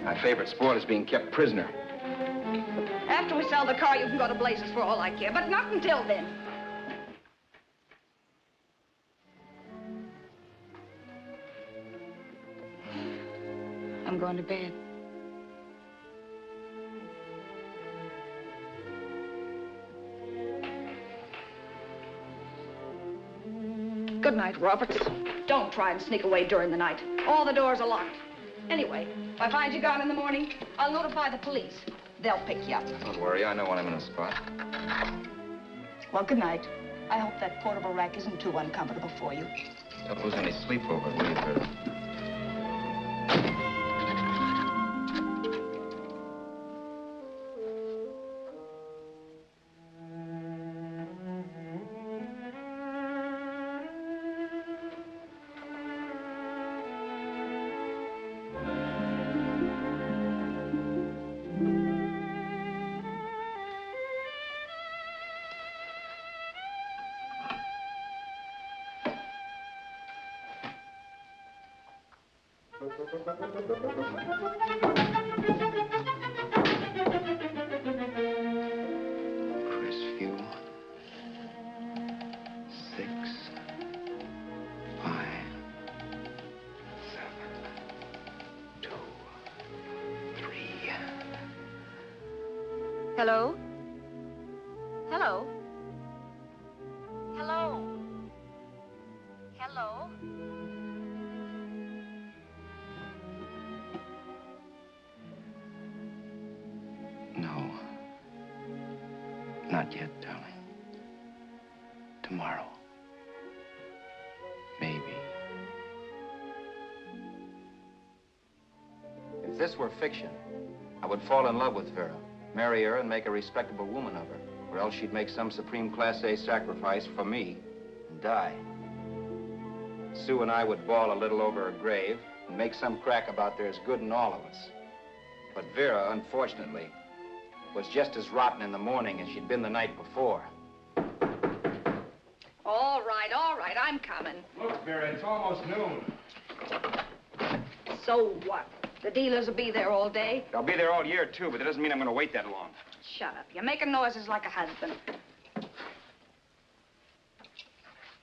My favorite sport is being kept prisoner. After we sell the car, you can go to blazes for all I care, but not until then. I'm going to bed. Good night, Roberts. Don't try and sneak away during the night. All the doors are locked. Anyway, if I find you gone in the morning, I'll notify the police. They'll pick you up. Don't worry, I know when I'm in a spot. Well, good night. I hope that portable rack isn't too uncomfortable for you. Don't lose any sleep over it, will you, Vera? Crestview. 6, 5, 7, 2, 3. Hello? Hello? Hello? Hello? No. Not yet, darling. Tomorrow. Maybe. If this were fiction, I would fall in love with Vera, marry her and make a respectable woman of her, or else she'd make some supreme Class A sacrifice for me and die. Sue and I would bawl a little over her grave and make some crack about there's good in all of us. But Vera, unfortunately, was just as rotten in the morning as she'd been the night before. All right, I'm coming. Look, Vera, it's almost noon. So what? The dealers will be there all day? They'll be there all year, too, but that doesn't mean I'm going to wait that long. Shut up. You're making noises like a husband.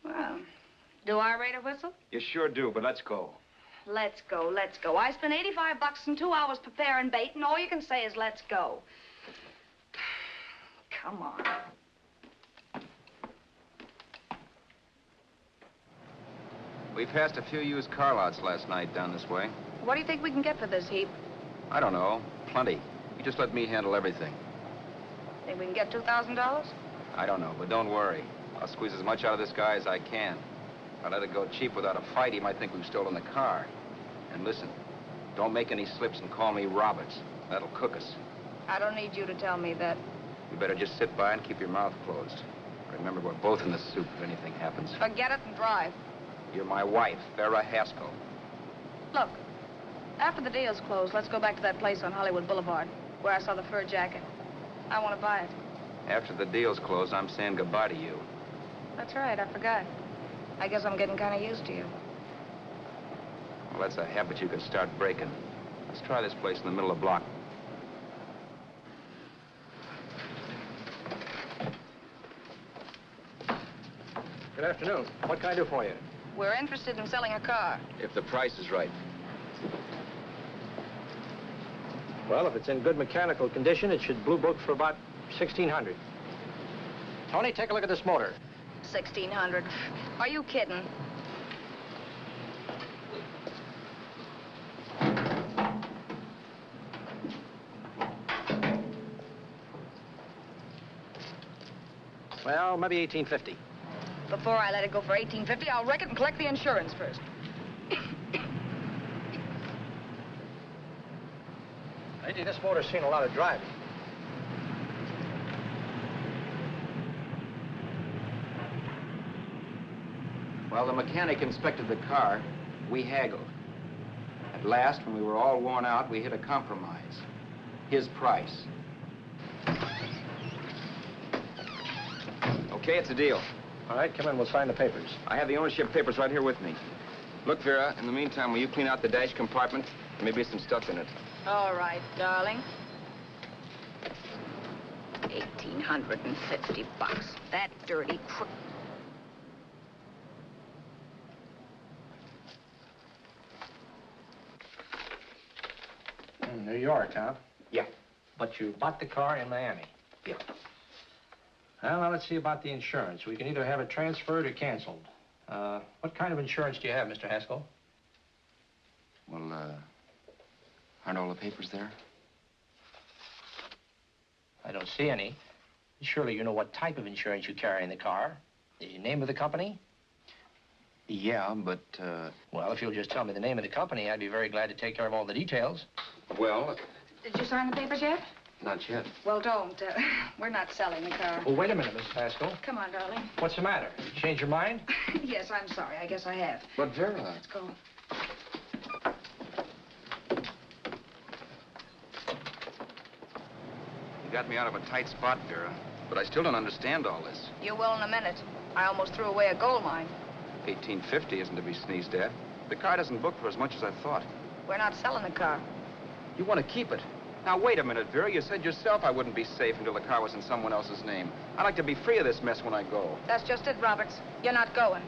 Well, do I rate a whistle? You sure do, but let's go. Let's go, let's go. I spent $85 and 2 hours preparing bait, and all you can say is let's go. Come on. We passed a few used car lots last night down this way. What do you think we can get for this heap? I don't know. Plenty. You just let me handle everything. Think we can get $2,000? I don't know, but don't worry. I'll squeeze as much out of this guy as I can. If I let it go cheap without a fight, he might think we've stolen the car. And listen, don't make any slips and call me Roberts. That'll cook us. I don't need you to tell me that. You better just sit by and keep your mouth closed. Remember, we're both in the soup if anything happens. Forget it and drive. You're my wife, Vera Haskell. Look, after the deal's closed, let's go back to that place on Hollywood Boulevard, where I saw the fur jacket. I want to buy it. After the deal's closed, I'm saying goodbye to you. That's right, I forgot. I guess I'm getting kind of used to you. Well, that's a habit you can start breaking. Let's try this place in the middle of the block. Good afternoon. What can I do for you? We're interested in selling a car. If the price is right. Well, if it's in good mechanical condition, it should blue book for about $1,600. Tony, take a look at this motor. $1,600. Are you kidding? Well, maybe $1,850. Before I let it go for $1,850, I'll wreck it and collect the insurance first. Lady, this motor's seen a lot of driving. Well, the mechanic inspected the car. We haggled. At last, when we were all worn out, we hit a compromise. His price. Okay, it's a deal. All right, come in. We'll sign the papers. I have the ownership papers right here with me. Look, Vera, in the meantime, will you clean out the dash compartment? There may be some stuff in it. All right, darling. 1,850 bucks. That dirty crook. New York, huh? Yeah. But you bought the car in Miami? Yeah. Well, now let's see about the insurance. We can either have it transferred or canceled. What kind of insurance do you have, Mr. Haskell? Well, aren't all the papers there? I don't see any. Surely you know what type of insurance you carry in the car. The name of the company? Yeah, but, Well, if you'll just tell me the name of the company, I'd be very glad to take care of all the details. well, Did you sign the papers yet? not yet. Well, don't. We're not selling the car. Oh, wait a minute, Miss Haskell. Come on, darling. What's the matter? You changed your mind? Yes, I'm sorry. I guess I have. But, Vera... Let's go. You got me out of a tight spot, Vera. But I still don't understand all this. You will in a minute. I almost threw away a gold mine. 1850 isn't to be sneezed at. The car doesn't book for as much as I thought. We're not selling the car. You want to keep it. Now, wait a minute, Vera. You said yourself I wouldn't be safe until the car was in someone else's name. I'd like to be free of this mess when I go. That's just it, Roberts. You're not going.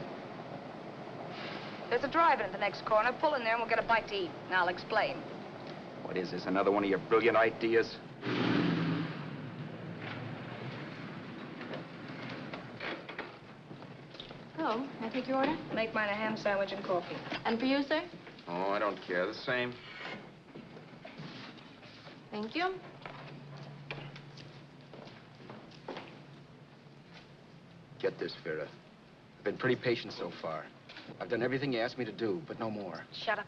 There's a drive-in at the next corner. Pull in there and we'll get a bite to eat. And I'll explain. What is this, another one of your brilliant ideas? Oh, may I take your order? Make mine a ham sandwich and coffee. And for you, sir? Oh, I don't care. The same. Thank you. Get this, Vera. I've been pretty patient so far. I've done everything you asked me to do, but no more. Shut up.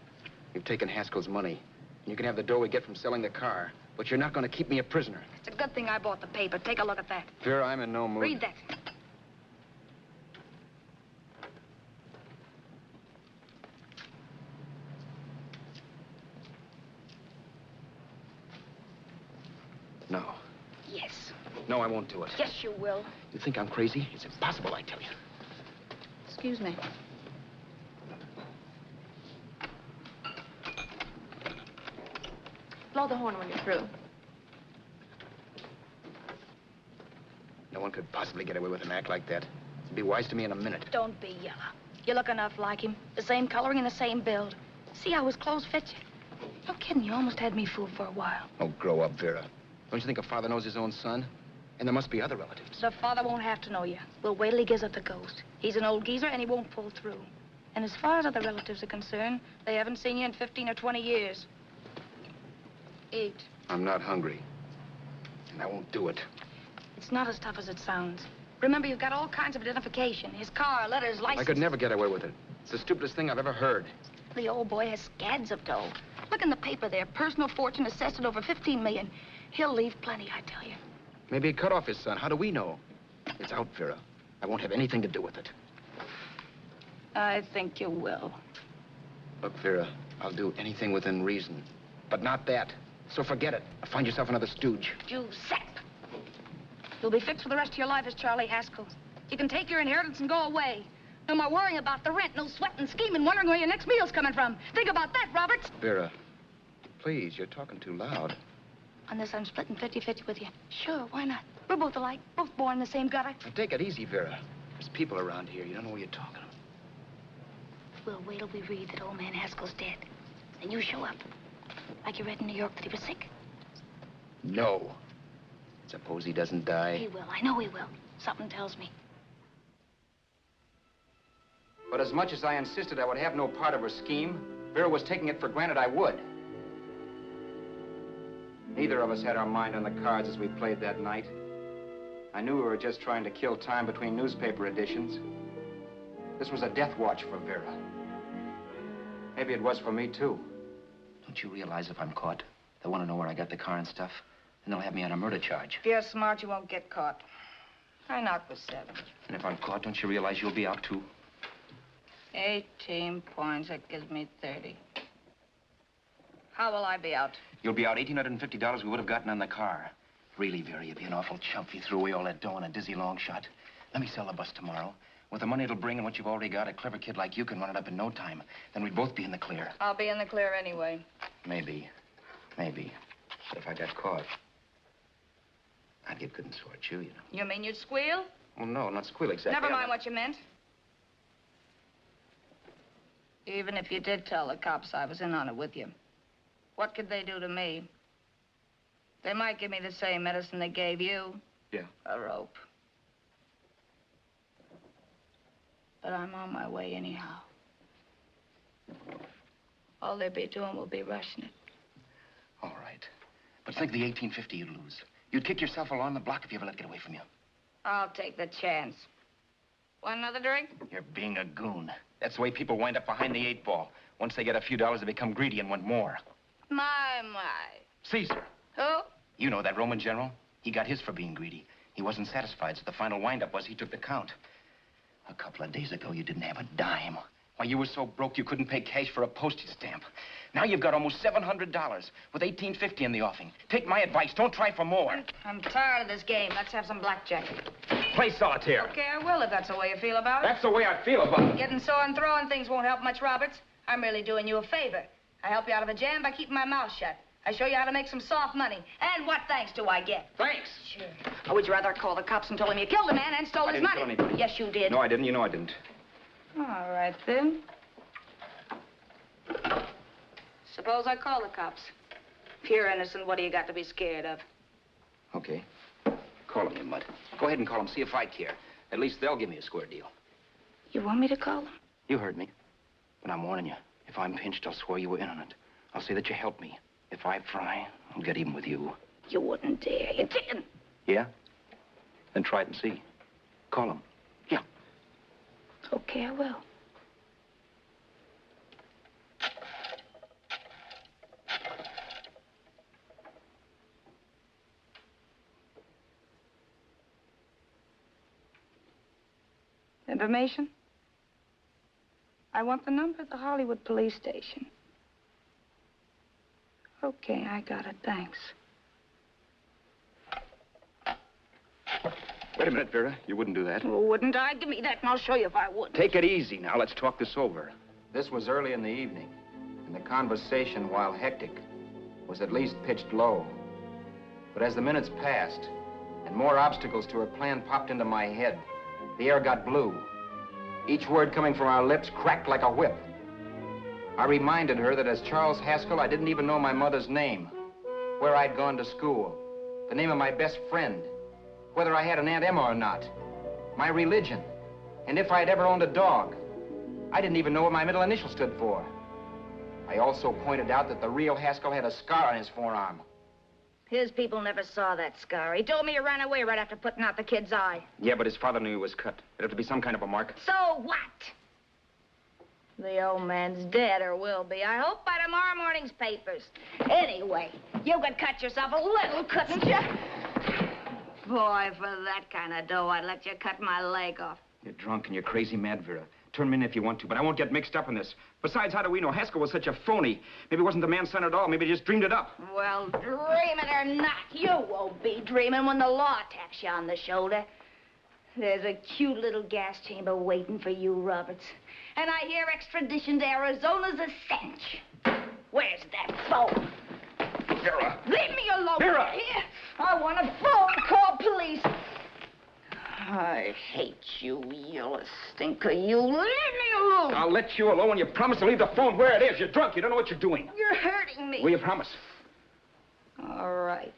You've taken Haskell's money. And you can have the dough we get from selling the car. But you're not going to keep me a prisoner. It's a good thing I bought the paper. Take a look at that. Vera, I'm in no mood. Read that. No. Yes. No, I won't do it. Yes, you will. You think I'm crazy? It's impossible, I tell you. Excuse me. Blow the horn when you're through. No one could possibly get away with an act like that. It'd be wise to me in a minute. Don't be yellow. You look enough like him. The same coloring and the same build. See how his clothes fit you? No kidding, you almost had me fooled for a while. Oh, grow up, Vera. Don't you think a father knows his own son? And there must be other relatives. The father won't have to know you. We'll wait till he gives up the ghost. He's an old geezer and he won't pull through. And as far as other relatives are concerned, they haven't seen you in 15 or 20 years. Eat. I'm not hungry. And I won't do it. It's not as tough as it sounds. Remember, you've got all kinds of identification. His car, letters, license. I could never get away with it. It's the stupidest thing I've ever heard. The old boy has scads of dough. Look in the paper there. Personal fortune assessed at over 15 million. He'll leave plenty, I tell you. Maybe he cut off his son. How do we know? It's out, Vera. I won't have anything to do with it. I think you will. Look, Vera, I'll do anything within reason. But not that. So forget it. Find yourself another stooge. You sap. You'll be fixed for the rest of your life as Charlie Haskell. You can take your inheritance and go away. No more worrying about the rent, no sweating, scheming, wondering where your next meal's coming from. Think about that, Roberts. Vera, please, you're talking too loud. On this, I'm splitting 50-50 with you. Sure, why not? We're both alike, both born in the same gutter. Now, take it easy, Vera. There's people around here. You don't know what you're talking about. We'll wait till we read that old man Haskell's dead. Then you show up. Like you read in New York that he was sick. No. Suppose he doesn't die? He will. I know he will. Something tells me. But as much as I insisted I would have no part of her scheme, Vera was taking it for granted I would. Neither of us had our mind on the cards as we played that night. I knew we were just trying to kill time between newspaper editions. This was a death watch for Vera. Maybe it was for me, too. Don't you realize if I'm caught, they'll want to know where I got the car and stuff, and they'll have me on a murder charge. If you're smart, you won't get caught. I knocked for 7. And if I'm caught, don't you realize you'll be out, too? 18 points, that gives me 30. How will I be out? You'll be out $1,850 we would have gotten on the car. Really, Vera, you'd be an awful chump if you threw away all that dough on a dizzy long shot. Let me sell the bus tomorrow. With the money it'll bring and what you've already got, a clever kid like you can run it up in no time. Then we'd both be in the clear. I'll be in the clear anyway. Maybe. Maybe. But if I got caught, I'd get good and sore at you, you know. You mean you'd squeal? Well, no, not squeal exactly. Never mind what you meant. Even if you did tell the cops I was in on it with you, what could they do to me? They might give me the same medicine they gave you. Yeah. A rope. But I'm on my way anyhow. All they'll be doing will be rushing it. All right. But think of the $1,850 you'd lose. You'd kick yourself along the block if you ever let it get away from you. I'll take the chance. Want another drink? You're being a goon. That's the way people wind up behind the 8 ball. Once they get a few dollars, they become greedy and want more. My. Caesar. Who? You know that Roman general? He got his for being greedy. He wasn't satisfied, so the final wind-up was he took the count. A couple of days ago, you didn't have a dime. Why, you were so broke you couldn't pay cash for a postage stamp. Now you've got almost $700 with $1,850 in the offing. Take my advice. Don't try for more. I'm tired of this game. Let's have some blackjack. Play solitaire. Okay, I will if that's the way you feel about it. That's the way I feel about it. Getting sore and throwing things won't help much, Roberts. I'm really doing you a favor. I help you out of a jam by keeping my mouth shut. I show you how to make some soft money. And what thanks do I get? Thanks. Sure. Or would you rather call the cops and told him you killed a man and stole his money? I didn't kill anybody. Yes, you did. No, I didn't. You know I didn't. All right, then. Suppose I call the cops. If you're innocent, what do you got to be scared of? Okay. Call them, you mutt. Go ahead and call them. See if I care. At least they'll give me a square deal. You want me to call them? You heard me. But I'm warning you. If I'm pinched, I'll swear you were in on it. I'll say that you helped me. If I fry, I'll get even with you. You wouldn't dare. You didn't. Yeah? Then try it and see. Call them. Yeah. Okay, I will. Information? I want the number of the Hollywood police station. Okay, I got it. Thanks. Wait a minute, Vera. You wouldn't do that. Well, wouldn't I? Give me that and I'll show you if I would. Take it easy now. Let's talk this over. This was early in the evening, and the conversation, while hectic, was at least pitched low. But as the minutes passed, and more obstacles to her plan popped into my head, the air got blue. Each word coming from our lips cracked like a whip. I reminded her that as Charles Haskell, I didn't even know my mother's name, where I'd gone to school, the name of my best friend, whether I had an Aunt Emma or not, my religion, and if I'd ever owned a dog. I didn't even know what my middle initial stood for. I also pointed out that the real Haskell had a scar on his forearm. His people never saw that scar. He told me he ran away right after putting out the kid's eye. Yeah, but his father knew he was cut. It'd have to be some kind of a mark. So what? The old man's dead, or will be. I hope by tomorrow morning's papers. Anyway, you could cut yourself a little, couldn't you? Boy, for that kind of dough, I'd let you cut my leg off. You're drunk and you're crazy mad, Vera. Turn me in if you want to, but I won't get mixed up in this. Besides, how do we know? Haskell was such a phony. Maybe he wasn't the man's son at all. Maybe he just dreamed it up. Well, dream it or not, you won't be dreaming when the law taps you on the shoulder. There's a cute little gas chamber waiting for you, Roberts. And I hear extradition to Arizona's a cinch. Where's that phone? Vera! Leave me alone. Vera! Here. I want a phone. Call police. I hate you, yellow stinker. You leave me alone. I'll let you alone when you promise to leave the phone where it is. You're drunk. You don't know what you're doing. You're hurting me. Will you promise? All right.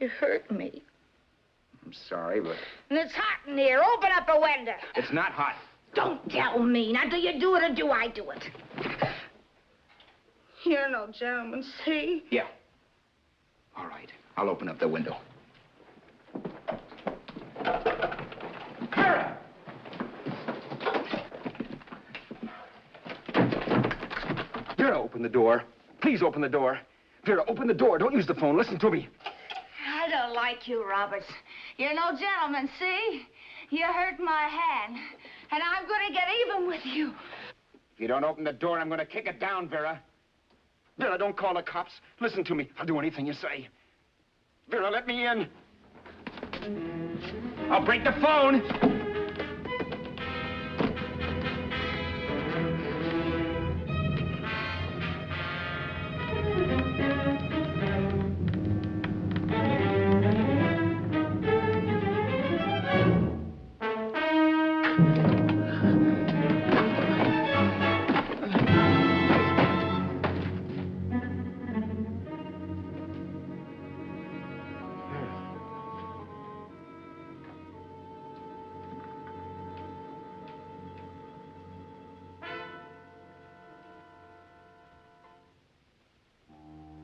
You hurt me. I'm sorry, but... And it's hot in here. Open up a window. It's not hot. Don't tell me. Now, do you do it or do I do it? You're no gentleman, see? Yeah. All right. I'll open up the window. Vera! Vera, open the door. Please open the door. Vera, open the door. Don't use the phone. Listen to me. I don't like you, Roberts. You're no gentleman, see? You hurt my hand, and I'm going to get even with you. If you don't open the door, I'm going to kick it down, Vera. Vera, don't call the cops. Listen to me. I'll do anything you say. Vera, let me in. I'll break the phone.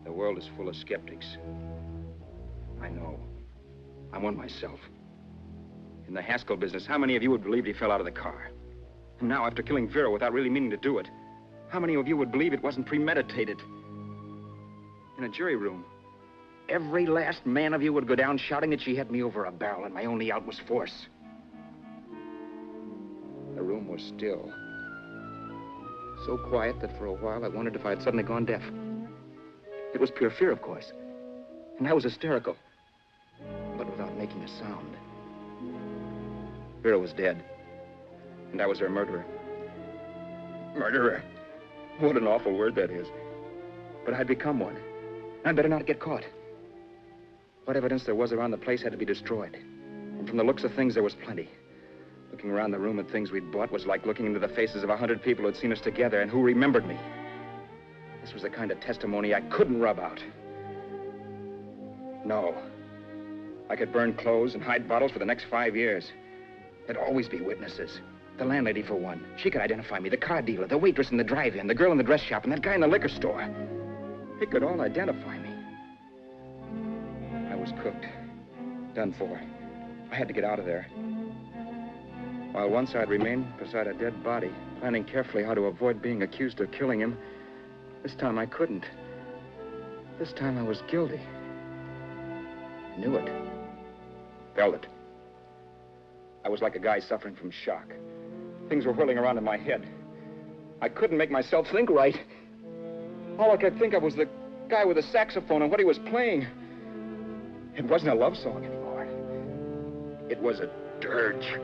The world is full of skeptics. I know. I'm one myself. In the Haskell business, how many of you would believe he fell out of the car? And now, after killing Vera without really meaning to do it, how many of you would believe it wasn't premeditated? In a jury room, every last man of you would go down shouting that she had me over a barrel and my only out was force. The room was still. So quiet that for a while I wondered if I had suddenly gone deaf. It was pure fear, of course. And I was hysterical, but without making a sound. Vera was dead, and I was her murderer. Murderer? What an awful word that is. But I'd become one. I'd better not get caught. What evidence there was around the place had to be destroyed. And from the looks of things, there was plenty. Looking around the room at things we'd bought was like looking into the faces of 100 people who'd seen us together and who remembered me. This was the kind of testimony I couldn't rub out. No. I could burn clothes and hide bottles for the next 5 years. There'd always be witnesses. The landlady, for one. She could identify me. The car dealer, the waitress in the drive-in, the girl in the dress shop, and that guy in the liquor store. They could all identify me. I was cooked. Done for. I had to get out of there. While once I'd remain beside a dead body, planning carefully how to avoid being accused of killing him, this time I couldn't. This time I was guilty. Knew it. Felt it. I was like a guy suffering from shock. Things were whirling around in my head. I couldn't make myself think right. All I could think of was the guy with the saxophone and what he was playing. It wasn't a love song anymore. It was a dirge.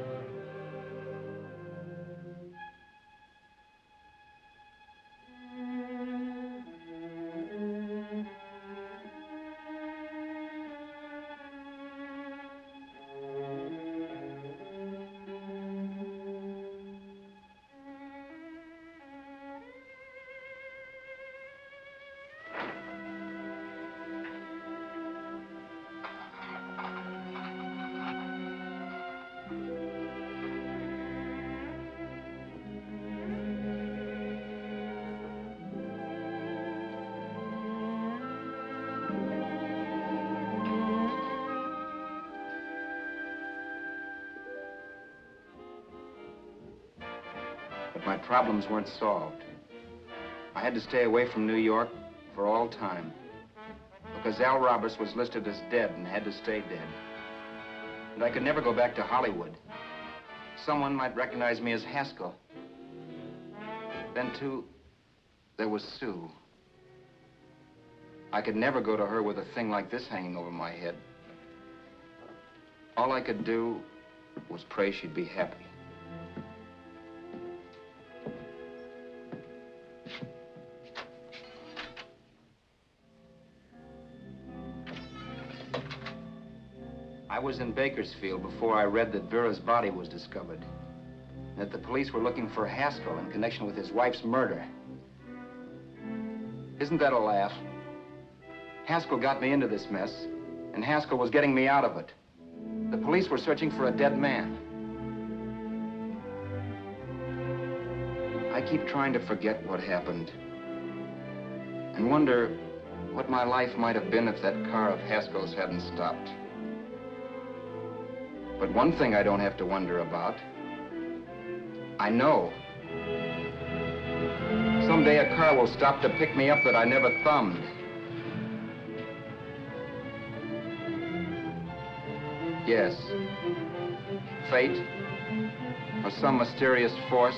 My problems weren't solved. I had to stay away from New York for all time because Al Roberts was listed as dead and had to stay dead. And I could never go back to Hollywood. Someone might recognize me as Haskell. Then, too, there was Sue. I could never go to her with a thing like this hanging over my head. All I could do was pray she'd be happy. I was in Bakersfield before I read that Vera's body was discovered, and that the police were looking for Haskell in connection with his wife's murder. Isn't that a laugh? Haskell got me into this mess, and Haskell was getting me out of it. The police were searching for a dead man. I keep trying to forget what happened and wonder what my life might have been if that car of Haskell's hadn't stopped. But one thing I don't have to wonder about. I know. Someday a car will stop to pick me up that I never thumbed. Yes. Fate, or some mysterious force,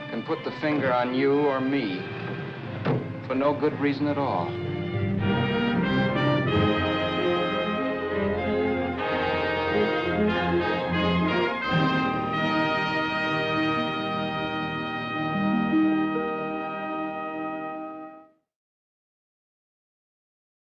can put the finger on you or me for no good reason at all.